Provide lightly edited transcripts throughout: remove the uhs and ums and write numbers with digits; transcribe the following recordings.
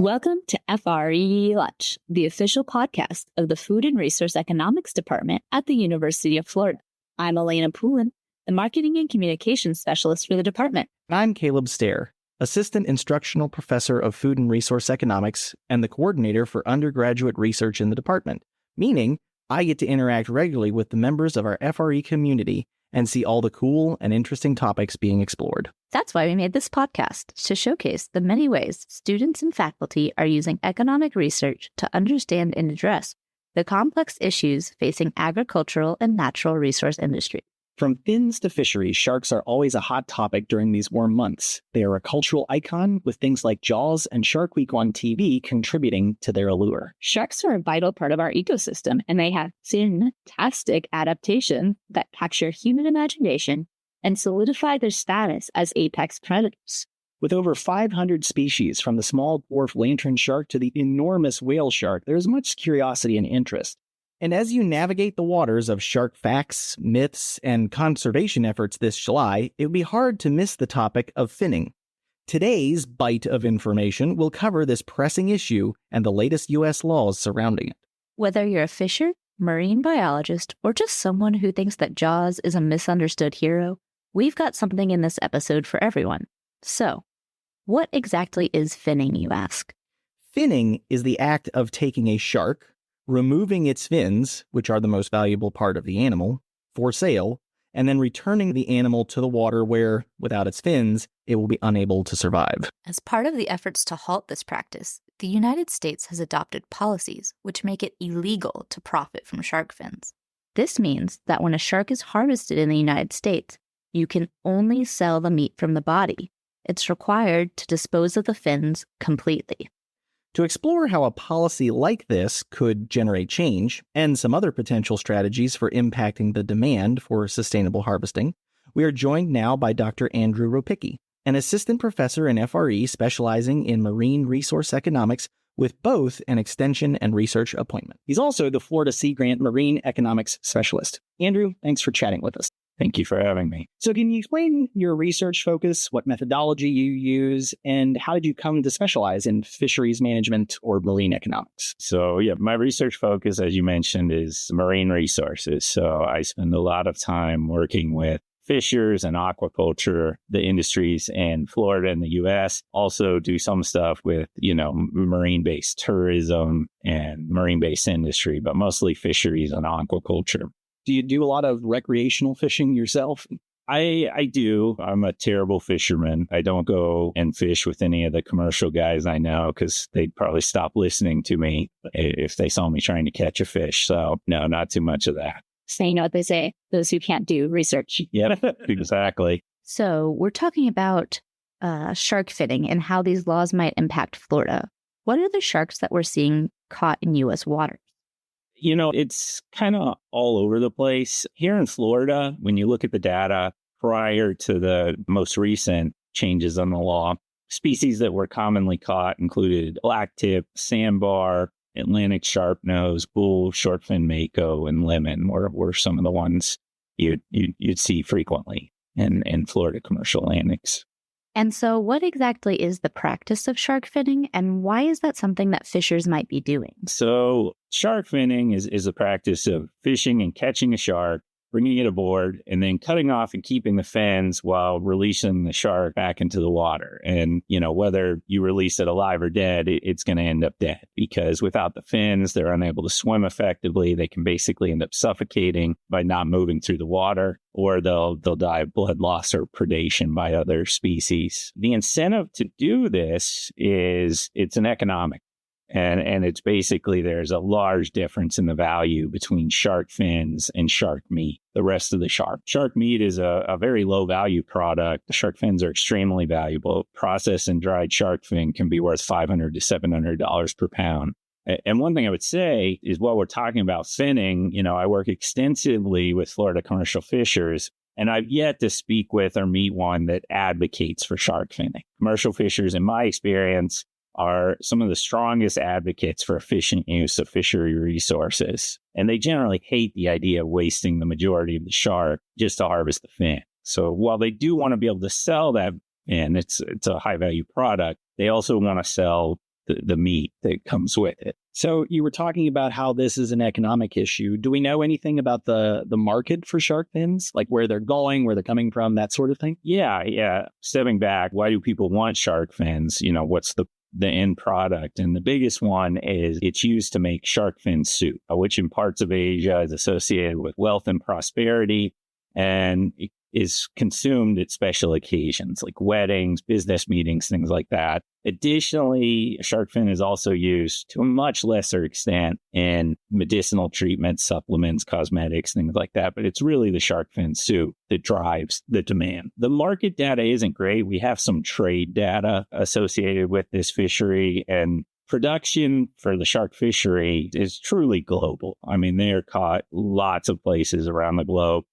Welcome to FRE Lunch, the official podcast of the Food and Resource Economics Department at the University of Florida. I'm Elena Poulin, the Marketing and Communications Specialist for the department. And I'm Caleb Stair, Assistant Instructional Professor of Food and Resource Economics and the Coordinator for Undergraduate Research in the department, meaning I get to interact regularly with the members of our FRE community and see all the cool and interesting topics being explored. That's why we made this podcast, to showcase the many ways students and faculty are using economic research to understand and address the complex issues facing agricultural and natural resource industry. From fins to fisheries, sharks are always a hot topic during these warm months. They are a cultural icon, with things like Jaws and Shark Week on TV contributing to their allure. Sharks are a vital part of our ecosystem, and they have fantastic adaptations that capture human imagination and solidify their status as apex predators. With over 500 species, from the small dwarf lantern shark to the enormous whale shark, there is much curiosity and interest. And as you navigate the waters of shark facts, myths, and conservation efforts this July, it would be hard to miss the topic of finning. Today's bite of information will cover this pressing issue and the latest U.S. laws surrounding it. Whether you're a fisher, marine biologist, or just someone who thinks that Jaws is a misunderstood hero, we've got something in this episode for everyone. So, what exactly is finning, you ask? Finning is the act of taking a shark, removing its fins, which are the most valuable part of the animal, for sale, and then returning the animal to the water where, without its fins, it will be unable to survive. As part of the efforts to halt this practice, the United States has adopted policies which make it illegal to profit from shark fins. This means that when a shark is harvested in the United States, you can only sell the meat from the body. It's required to dispose of the fins completely. To explore how a policy like this could generate change and some other potential strategies for impacting the demand for sustainable harvesting, we are joined now by Dr. Andrew Ropicki, an assistant professor in FRE specializing in marine resource economics with both an extension and research appointment. He's also the Florida Sea Grant Marine Economics Specialist. Andrew, thanks for chatting with us. Thank you for having me. So can you explain your research focus, what methodology you use, and how did you come to specialize in fisheries management or marine economics? So my research focus, as you mentioned, is marine resources. So I spend a lot of time working with fishers and aquaculture, the industries in Florida and the U.S. Also do some stuff with, marine-based tourism and marine-based industry, but mostly fisheries and aquaculture. Do you do a lot of recreational fishing yourself? I do. I'm a terrible fisherman. I don't go and fish with any of the commercial guys I know because they'd probably stop listening to me if they saw me trying to catch a fish. So no, not too much of that. So you know what they say, those who can't do research. Yep, exactly. So we're talking about shark finning and how these laws might impact Florida. What are the sharks that we're seeing caught in U.S. waters? It's kind of all over the place. Here in Florida, when you look at the data prior to the most recent changes on the law, species that were commonly caught included blacktip, sandbar, Atlantic sharpnose, bull, shortfin mako, and lemon were some of the ones you'd see frequently in Florida commercial Atlantics. And so what exactly is the practice of shark finning, and why is that something that fishers might be doing? So shark finning is a practice of fishing and catching a shark, bringing it aboard, and then cutting off and keeping the fins while releasing the shark back into the water. And, whether you release it alive or dead, it's going to end up dead because without the fins, they're unable to swim effectively. They can basically end up suffocating by not moving through the water, or they'll die of blood loss or predation by other species. The incentive to do this is it's an economic. And it's basically there's a large difference in the value between shark fins and shark meat, the rest of the shark. Shark meat is a very low value product. The shark fins are extremely valuable. Processed and dried shark fin can be worth $500 to $700 per pound. And one thing I would say is while we're talking about finning, I work extensively with Florida commercial fishers, and I've yet to speak with or meet one that advocates for shark finning. Commercial fishers, in my experience, are some of the strongest advocates for efficient use of fishery resources. And they generally hate the idea of wasting the majority of the shark just to harvest the fin. So while they do want to be able to sell that fin, it's a high value product, they also want to sell the meat that comes with it. So you were talking about how this is an economic issue. Do we know anything about the market for shark fins, like where they're going, where they're coming from, that sort of thing? Yeah. Stepping back, why do people want shark fins? What's the end product? And the biggest one is it's used to make shark fin soup, which in parts of Asia is associated with wealth and prosperity, and it is consumed at special occasions like weddings, business meetings, things like that. Additionally, shark fin is also used to a much lesser extent in medicinal treatments, supplements, cosmetics, things like that. But it's really the shark fin soup that drives the demand. The market data isn't great. We have some trade data associated with this fishery, and production for the shark fishery is truly global. I mean, they are caught lots of places around the globe.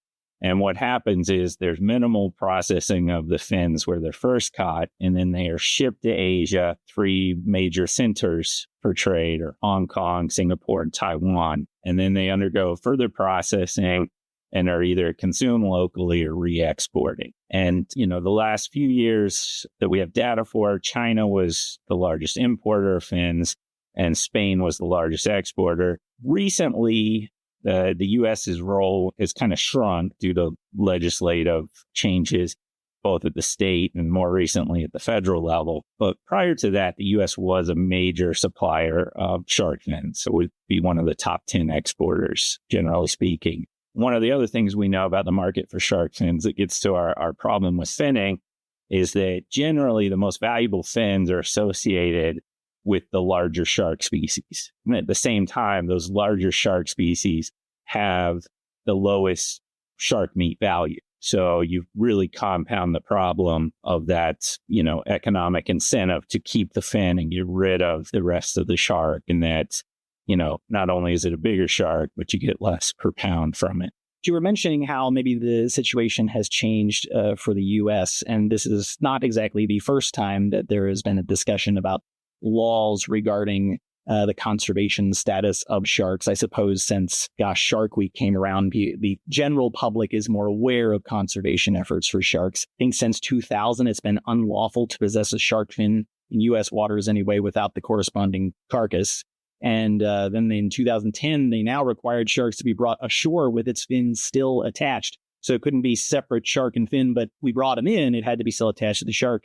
And what happens is there's minimal processing of the fins where they're first caught, and then they are shipped to Asia, 3 major centers for trade are Hong Kong, Singapore, and Taiwan. And then they undergo further processing and are either consumed locally or re-exporting. And, the last few years that we have data for, China was the largest importer of fins, and Spain was the largest exporter. Recently, the U.S.'s role has kind of shrunk due to legislative changes, both at the state and more recently at the federal level. But prior to that, the U.S. was a major supplier of shark fins. So it would be one of the top 10 exporters, generally speaking. One of the other things we know about the market for shark fins that gets to our problem with finning is that generally the most valuable fins are associated with the larger shark species. And at the same time, those larger shark species have the lowest shark meat value. So you really compound the problem of that, economic incentive to keep the fin and get rid of the rest of the shark. And that, not only is it a bigger shark, but you get less per pound from it. You were mentioning how maybe the situation has changed for the U.S., and this is not exactly the first time that there has been a discussion about laws regarding the conservation status of sharks. I suppose since, Shark Week came around, the general public is more aware of conservation efforts for sharks. I think since 2000, it's been unlawful to possess a shark fin in U.S. waters anyway without the corresponding carcass. And then in 2010, they now required sharks to be brought ashore with its fins still attached. So it couldn't be separate shark and fin, but we brought them in. It had to be still attached to the shark.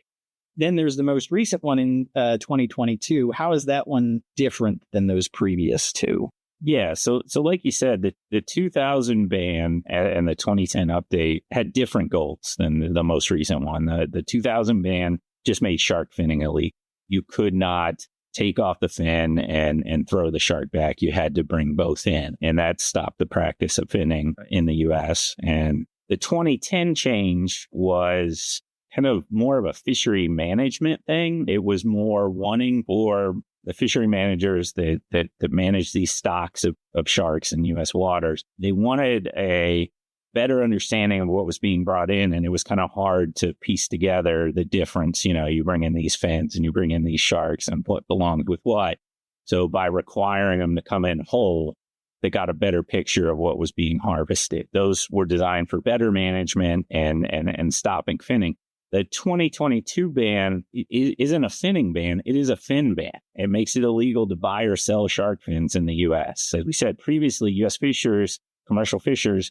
Then there's the most recent one in 2022. How is that one different than those previous two? Yeah, so like you said, the 2000 ban and the 2010 update had different goals than the most recent one. The 2000 ban just made shark finning illegal. You could not take off the fin and throw the shark back. You had to bring both in, and that stopped the practice of finning in the U.S. And the 2010 change was kind of more of a fishery management thing. It was more wanting for the fishery managers that manage these stocks of sharks in U.S. waters. They wanted a better understanding of what was being brought in, and it was kind of hard to piece together the difference. You bring in these fins and you bring in these sharks and what belonged with what. So by requiring them to come in whole, they got a better picture of what was being harvested. Those were designed for better management and stopping finning. The 2022 ban isn't a finning ban. It is a fin ban. It makes it illegal to buy or sell shark fins in the U.S. As we said previously, U.S. fishers, commercial fishers,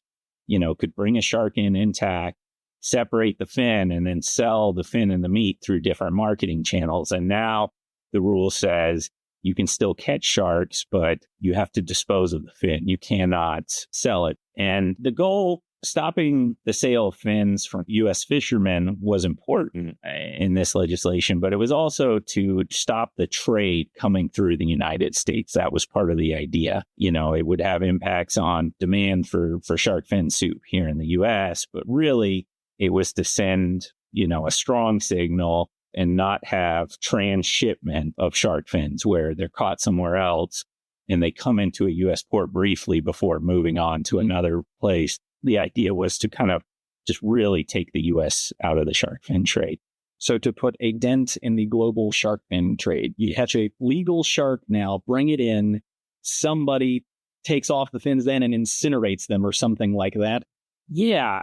could bring a shark in intact, separate the fin, and then sell the fin and the meat through different marketing channels. And now the rule says you can still catch sharks, but you have to dispose of the fin. You cannot sell it. And the goal, stopping the sale of fins from U.S. fishermen, was important in this legislation, but it was also to stop the trade coming through the United States. That was part of the idea. It would have impacts on demand for shark fin soup here in the U.S., but really it was to send, a strong signal and not have transshipment of shark fins where they're caught somewhere else and they come into a U.S. port briefly before moving on to another place. The idea was to kind of just really take the U.S. out of the shark fin trade. So to put a dent in the global shark fin trade, you catch a legal shark now, bring it in, somebody takes off the fins then and incinerates them or something like that. Yeah,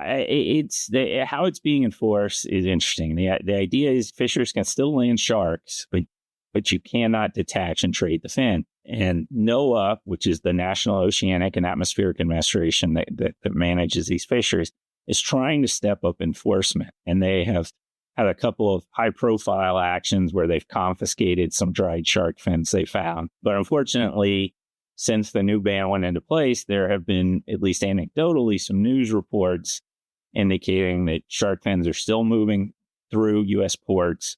how it's being enforced is interesting. The idea is fishers can still land sharks, but but you cannot detach and trade the fin. And NOAA, which is the National Oceanic and Atmospheric Administration that manages these fisheries, is trying to step up enforcement. And they have had a couple of high-profile actions where they've confiscated some dried shark fins they found. But unfortunately, since the new ban went into place, there have been, at least anecdotally, some news reports indicating that shark fins are still moving through U.S. ports.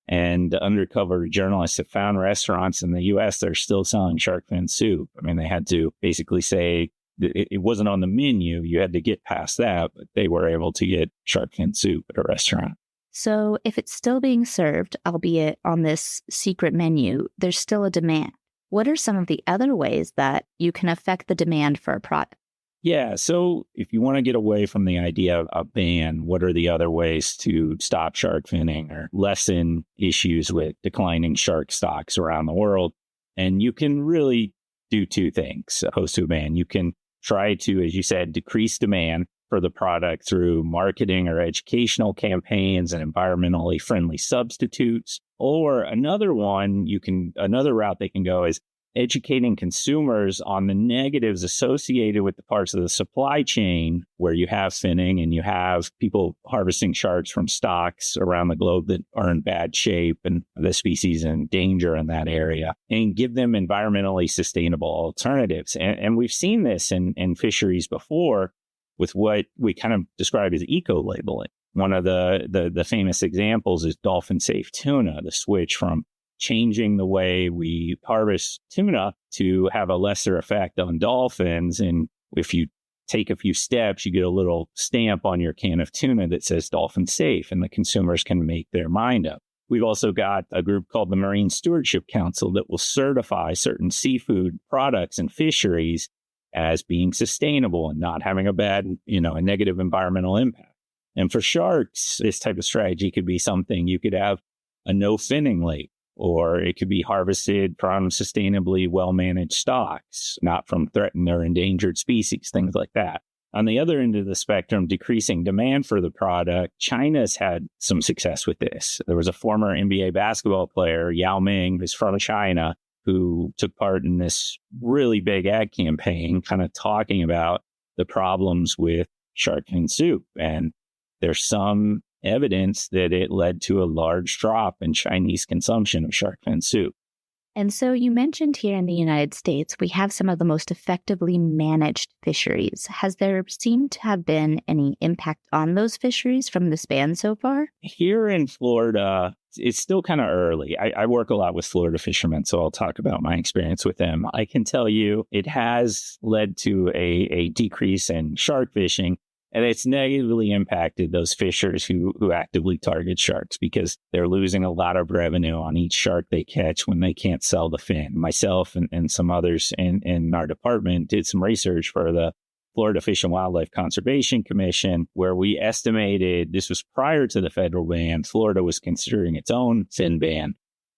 And undercover journalists have found restaurants in the U.S. that are still selling shark fin soup. I mean, they had to basically say that it wasn't on the menu. You had to get past that, but they were able to get shark fin soup at a restaurant. So if it's still being served, albeit on this secret menu, there's still a demand. What are some of the other ways that you can affect the demand for a product? Yeah. So if you want to get away from the idea of a ban, what are the other ways to stop shark finning or lessen issues with declining shark stocks around the world? And you can really do two things opposed to a ban. You can try to, as you said, decrease demand for the product through marketing or educational campaigns and environmentally friendly substitutes. Or another route they can go is educating consumers on the negatives associated with the parts of the supply chain where you have finning and you have people harvesting sharks from stocks around the globe that are in bad shape and the species in danger in that area, and give them environmentally sustainable alternatives. And we've seen this in fisheries before with what we kind of describe as eco-labeling. One of the famous examples is dolphin-safe tuna, the switch from changing the way we harvest tuna to have a lesser effect on dolphins. And if you take a few steps, you get a little stamp on your can of tuna that says dolphin safe, and the consumers can make their mind up. We've also got a group called the Marine Stewardship Council that will certify certain seafood products and fisheries as being sustainable and not having a negative environmental impact. And for sharks, this type of strategy could be something you could have a no finning lake, or it could be harvested from sustainably well-managed stocks, not from threatened or endangered species, things like that. On the other end of the spectrum, decreasing demand for the product, China's had some success with this. There was a former NBA basketball player, Yao Ming, who's from China, who took part in this really big ad campaign, kind of talking about the problems with shark fin soup. And there's some evidence that it led to a large drop in Chinese consumption of shark fin soup. And so you mentioned here in the United States, we have some of the most effectively managed fisheries. Has there seemed to have been any impact on those fisheries from this ban so far? Here in Florida, it's still kind of early. I work a lot with Florida fishermen, so I'll talk about my experience with them. I can tell you it has led to a decrease in shark fishing. And it's negatively impacted those fishers who actively target sharks because they're losing a lot of revenue on each shark they catch when they can't sell the fin. Myself and some others in our department did some research for the Florida Fish and Wildlife Conservation Commission, where we estimated, this was prior to the federal ban, Florida was considering its own fin ban.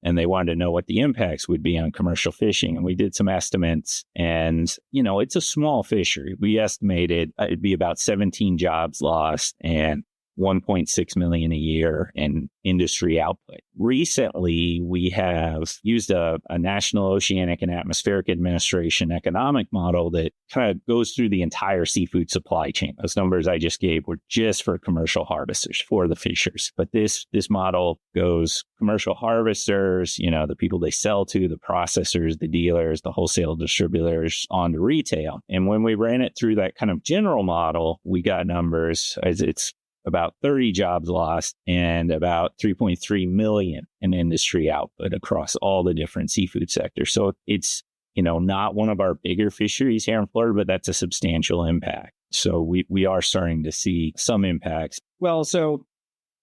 And they wanted to know what the impacts would be on commercial fishing. And we did some estimates. And, it's a small fishery. We estimated it'd be about 17 jobs lost and 1.6 million a year in industry output. Recently, we have used a National Oceanic and Atmospheric Administration economic model that kind of goes through the entire seafood supply chain. Those numbers I just gave were just for commercial harvesters, for the fishers. But this model goes commercial harvesters, the people they sell to, the processors, the dealers, the wholesale distributors, on to retail. And when we ran it through that kind of general model, we got numbers as it's about 30 jobs lost and about 3.3 million in industry output across all the different seafood sectors. So it's, not one of our bigger fisheries here in Florida, but that's a substantial impact. So we are starting to see some impacts. Well, so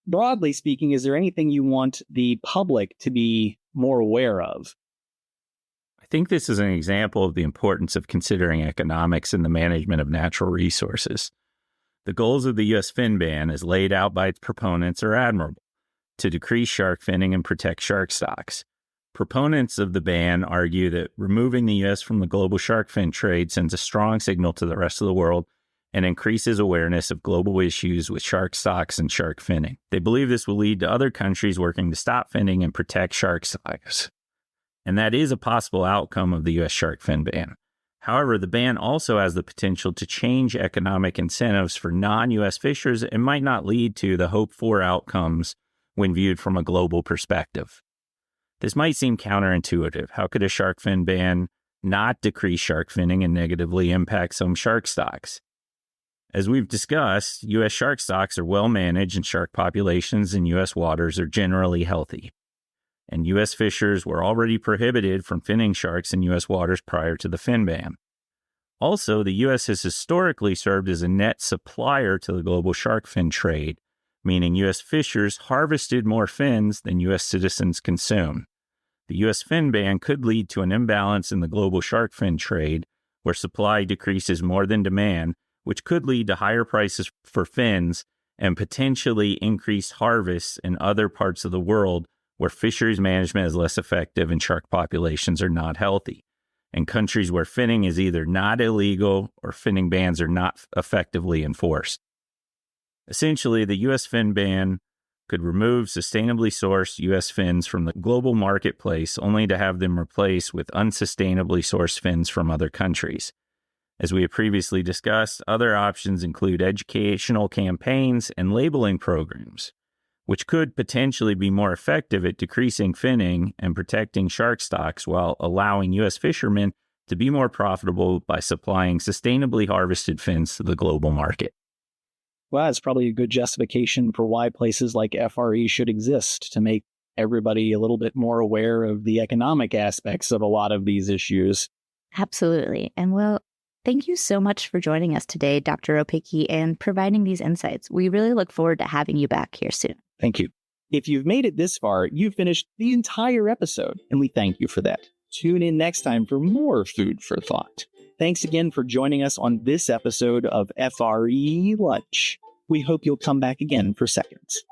broadly speaking, is there anything you want the public to be more aware of? I think this is an example of the importance of considering economics in the management of natural resources. The goals of the U.S. fin ban, as laid out by its proponents, are admirable: to decrease shark finning and protect shark stocks. Proponents of the ban argue that removing the U.S. from the global shark fin trade sends a strong signal to the rest of the world and increases awareness of global issues with shark stocks and shark finning. They believe this will lead to other countries working to stop finning and protect shark stocks. And that is a possible outcome of the U.S. shark fin ban. However, the ban also has the potential to change economic incentives for non-U.S. fishers and might not lead to the hoped-for outcomes when viewed from a global perspective. This might seem counterintuitive. How could a shark fin ban not decrease shark finning and negatively impact some shark stocks? As we've discussed, U.S. shark stocks are well managed and shark populations in U.S. waters are generally healthy. And U.S. fishers were already prohibited from finning sharks in U.S. waters prior to the fin ban. Also, the U.S. has historically served as a net supplier to the global shark fin trade, meaning U.S. fishers harvested more fins than U.S. citizens consumed. The U.S. fin ban could lead to an imbalance in the global shark fin trade, where supply decreases more than demand, which could lead to higher prices for fins and potentially increased harvests in other parts of the world where fisheries management is less effective and shark populations are not healthy, and countries where finning is either not illegal or finning bans are not effectively enforced. Essentially, the U.S. fin ban could remove sustainably sourced U.S. fins from the global marketplace only to have them replaced with unsustainably sourced fins from other countries. As we have previously discussed, other options include educational campaigns and labeling programs, which could potentially be more effective at decreasing finning and protecting shark stocks while allowing U.S. fishermen to be more profitable by supplying sustainably harvested fins to the global market. Well, that's probably a good justification for why places like FRE should exist, to make everybody a little bit more aware of the economic aspects of a lot of these issues. Absolutely. And well, thank you so much for joining us today, Dr. Ropicki, and providing these insights. We really look forward to having you back here soon. Thank you. If you've made it this far, you've finished the entire episode, and we thank you for that. Tune in next time for more food for thought. Thanks again for joining us on this episode of FRE Lunch. We hope you'll come back again for seconds.